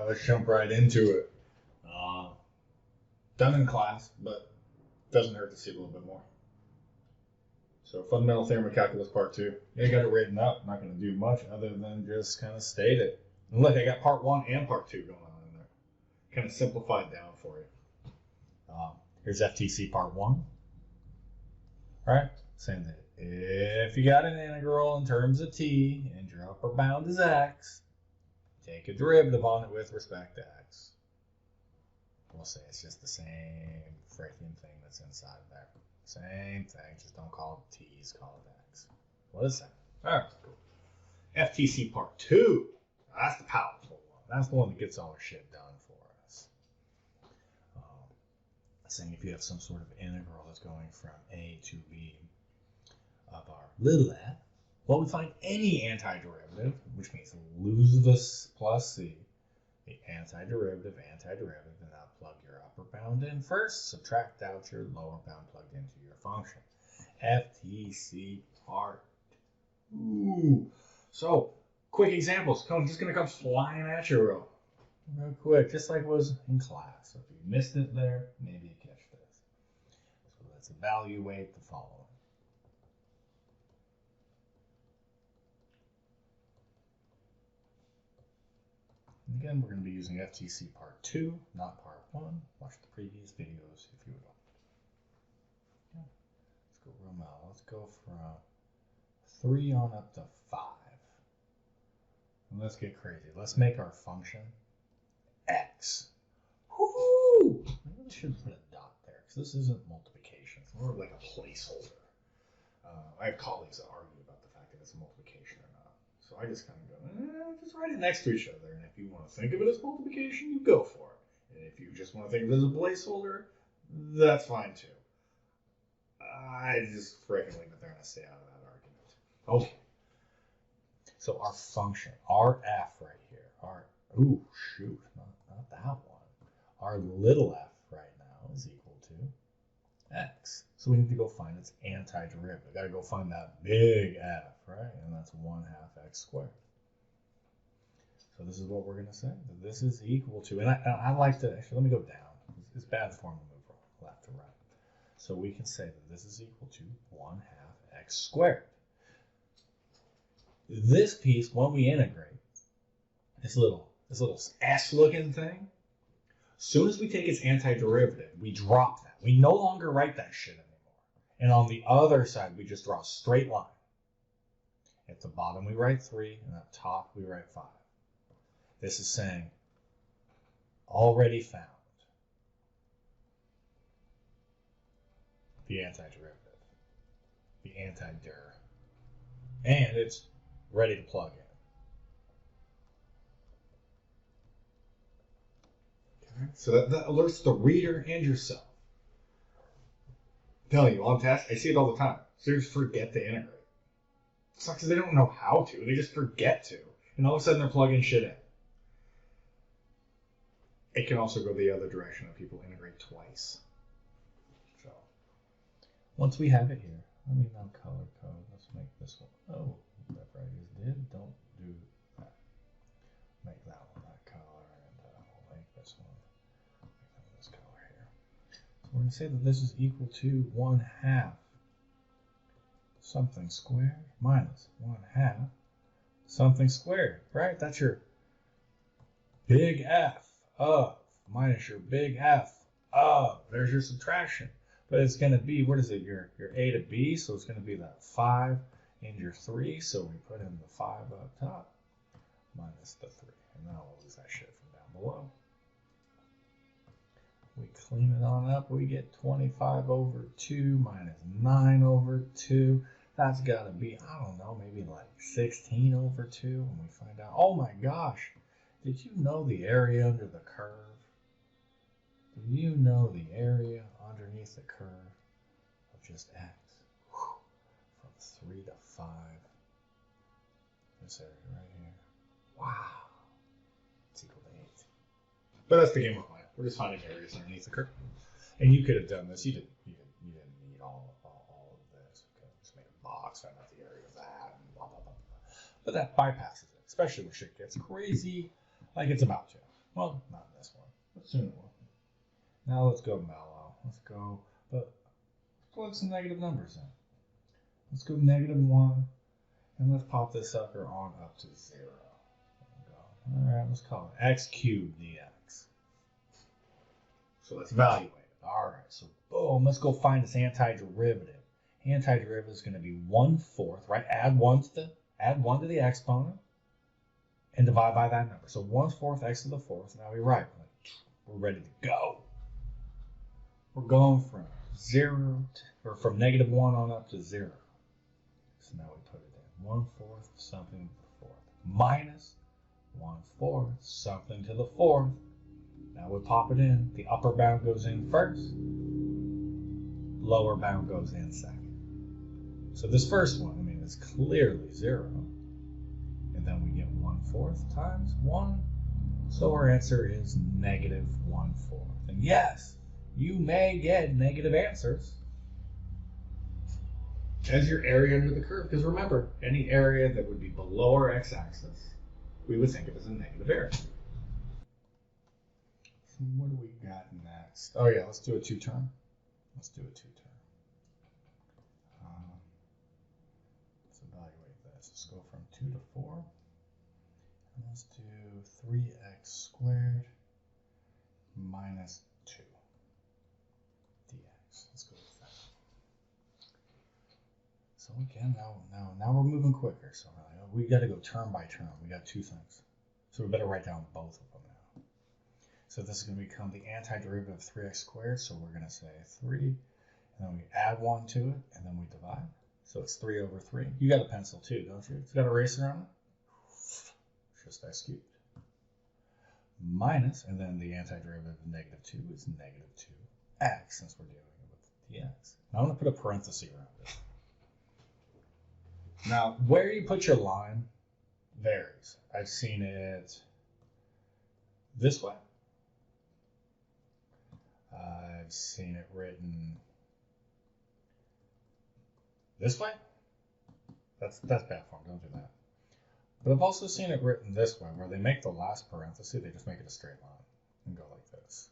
let's jump right into it. Done in class, but doesn't hurt to see a little bit more. So fundamental theorem of calculus part 2. Yeah, I got it written up. I'm not going to do much other than just kind of state it. And look, I got part 1 and part 2 going on in there. Kind of simplified down for you. Here's FTC part 1. All right, saying that if you got an integral in terms of t and your upper bound is x, take a derivative on it with respect to x. We'll say it's just the same freaking thing that's inside there. Same thing, just don't call it t's, call it x. What is that? All right, cool. FTC part 2. That's the powerful one. That's the one that gets all our shit done for us. Saying if you have some sort of integral that's going from a to b of our little f, well, we find any antiderivative, which means lose this plus c, the antiderivative, and now plug your upper bound in first, subtract out your lower bound plugged into your function. FTC part 2. So, quick examples. Just going to come flying at you real quick, just like it was in class. So if you missed it there, maybe you catch this. So let's evaluate the following. Again, we're going to be using FTC part 2, not part 1. Watch the previous videos if you will. Okay. Let's go real well. Let's go from 3 on up to 5. And let's get crazy. Let's make our function x. Woohoo! Maybe we should put a dot there because this isn't multiplication. It's more like a placeholder. I have colleagues that argue about the fact that it's multiplication or not. So I just kind of go, just write it next to each other. And if you want to think of it as multiplication, you go for it. And if you just want to think of it as a placeholder, that's fine too. I just freaking leave it there and I stay out of that argument. Okay. So our function, our f right here, not that one. Our little f right now is equal to x. So we need to go find its antiderivative. We got to go find that big F, right? And that's 1/2 x squared. So this is what we're going to say. That this is equal to, and I like to, actually, let me go down. It's bad form to move from left to right. So we can say that this is equal to 1/2 x squared. This piece, when we integrate, this little S-looking thing, as soon as we take its antiderivative, we drop that. We no longer write that shit anymore. And on the other side, we just draw a straight line. At the bottom, we write 3, and at the top, we write 5. This is saying, already found the antiderivative, the antider, and it's ready to plug in. So that alerts the reader and yourself. I'm telling you, on test, I see it all the time. Students forget to integrate. It's not because they don't know how to, they just forget to. And all of a sudden they're plugging shit in. It can also go the other direction of people integrate twice. So, once we have it here, let me now color code. Let's make this one. Oh, whatever I just did, don't do that. Make that one that color, and we'll make this one. This color here. So we're going to say that this is equal to 1/2 something squared minus 1/2 something squared, right? That's your big F of minus your big F of. There's your subtraction. But it's going to be, what is it? Your A to B, so it's going to be that 5 and your 3. So we put in the 5 up top minus the 3. And now we'll lose that shit from down below. We clean it on up, we get 25 over 2 minus 9 over 2. That's got to be, I don't know, maybe like 16 over 2. And we find out, oh my gosh, did you know the area under the curve? Do you know the area underneath the curve of just x? Whew. From 3 to 5. This area right here. Wow. It's equal to 8. But that's the game we're playing. We're just finding areas underneath the curve. And you could have done this. You didn't need all of this. You could have just made a box, found out the area of that, blah, blah, blah, blah. But that bypasses it, especially when shit gets crazy like it's about to. Well, not this one, but soon it will. Now let's go mellow. Let's go, but let's plug some negative numbers in. Let's go -1, and let's pop this sucker on up to 0. All right, let's call it x cubed dx. So let's evaluate it. All right, so boom, let's go find this antiderivative. Antiderivative is going to be 1/4, right? Add one to the exponent and divide by that number. So 1/4 x to the 4th. Now we write. We're ready to go. We're going from from -1 on up to 0. So now we put it in 1/4 something to the 4th minus 1/4 something to the 4th. Now we pop it in. The upper bound goes in first. Lower bound goes in second. So this first one, I mean, is clearly 0. And then we get 1/4 times 1. So our answer is -1/4. And yes, you may get negative answers as your area under the curve. Because remember, any area that would be below our x-axis, we would think of as a negative area. So what do we got next? Oh yeah, let's do a two-term. Let's do a two-term. Let's evaluate this. Let's go from 2 to 4. And let's do 3x squared minus 2 dx. Let's go with that. So again, now we're moving quicker. So we got to go term by term. We got two things. So we better write down both of them now. So this is going to become the antiderivative of 3x squared. So we're going to say 3, and then we add 1 to it, and then we divide. So it's 3 over 3. You got a pencil too, don't you? It's got a eraser on it. Just x cubed. Minus, and then the antiderivative of -2 is -2x, since we're dealing with dx. Now I'm going to put a parenthesis around it. Now, where you put your line varies. I've seen it this way. I've seen it written this way. That's bad form, don't do that. But I've also seen it written this way, where they make the last parenthesis, they just make it a straight line and go like this.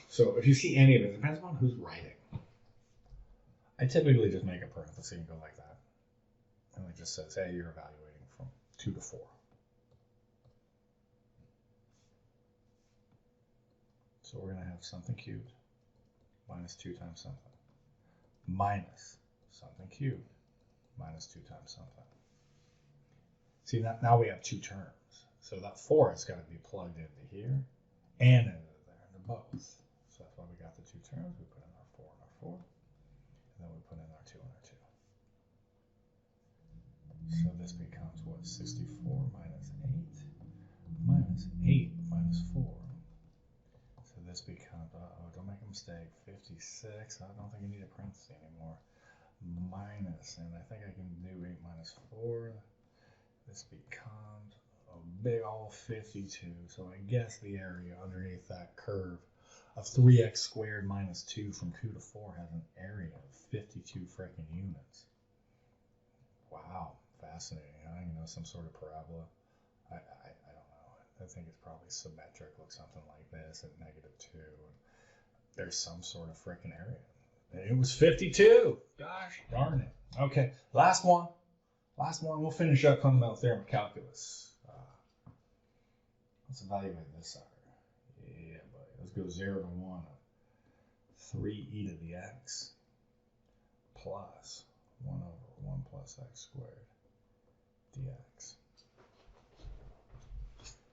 So if you see any of it, it depends on who's writing. I typically just make a parenthesis and go like that. And it just says, hey, you're evaluating from 2 to 4. So we're going to have something cubed minus 2 times something minus something cubed minus 2 times something. See, now we have two terms. So that 4 has got to be plugged into here and into there, into both. So that's why we got the two terms. We put in our 4 and our 4. And then we put in our 2 and our 2. So this becomes what? 64 minus 8 minus 8 minus 4. So this becomes, don't make a mistake, 56. I don't think I need a parenthesis anymore. Minus, and I think I can do 8 minus 4. This becomes a big old 52. So I guess the area underneath that curve of 3x squared minus 2 from 2 to 4 has an area of 52 freaking units. Wow, fascinating. Huh? You know, some sort of parabola. I don't know. I think it's probably symmetric, looks something like this at -2. And there's some sort of freaking area. It was 52. Gosh darn it. Okay, last one. We'll finish up fundamental theorem of calculus. Let's evaluate this sucker. Yeah, buddy. Let's go 0 to 1 of 3e to the x plus 1 over 1 plus x squared dx.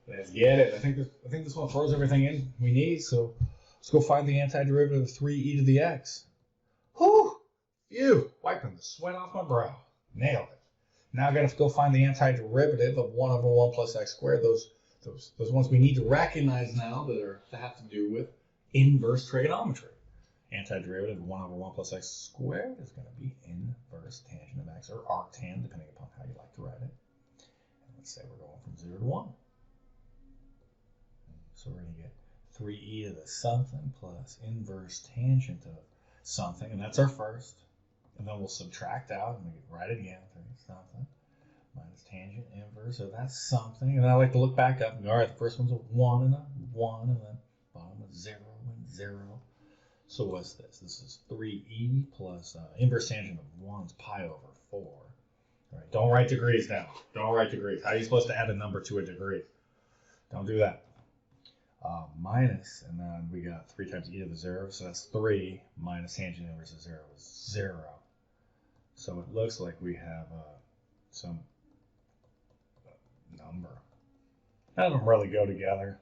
Let's get it. I think this one throws everything in we need. So let's go find the antiderivative of 3e to the x. Whew! Phew! Wiping the sweat off my brow. Nailed it. Now I got to go find the antiderivative of 1 over 1 plus x squared. Those ones we need to recognize now that have to do with inverse trigonometry. Antiderivative of 1 over 1 plus x squared is going to be inverse tangent of x, or arctan, depending upon how you like to write it. And let's say we're going from 0 to 1. So we're going to get 3e to the something plus inverse tangent of something, and that's our first. And then we'll subtract out, and we write it again, 3 something minus tangent inverse, so that's something. And I like to look back up and go, all right, the first one's a 1 and a 1, and then bottom is 0 and 0. So what's this? This is 3e plus inverse tangent of 1 is pi over 4. All right, don't write degrees down. Don't write degrees. How are you supposed to add a number to a degree? Don't do that. Minus, and then we got 3 times e to the 0, so that's 3 minus tangent inverse of 0 is 0. So it looks like we have some number. None of them really go together.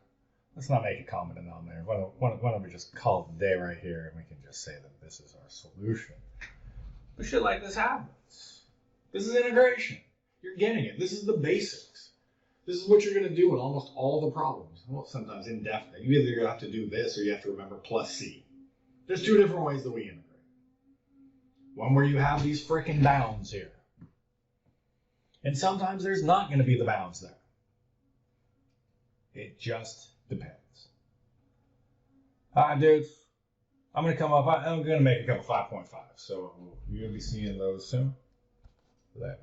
Let's not make a common denominator. Why don't we just call it a day right here, and we can just say that this is our solution. But shit like this happens. This is integration. You're getting it. This is the basics. This is what you're going to do in almost all the problems. Well, sometimes indefinite. You either have to do this or you have to remember plus c. There's 2 different ways that we integrate. One where you have these frickin' bounds here. And sometimes there's not going to be the bounds there. It just depends. All right, dudes. I'm going to make a couple 5.5. So you're going to be seeing those soon. Later.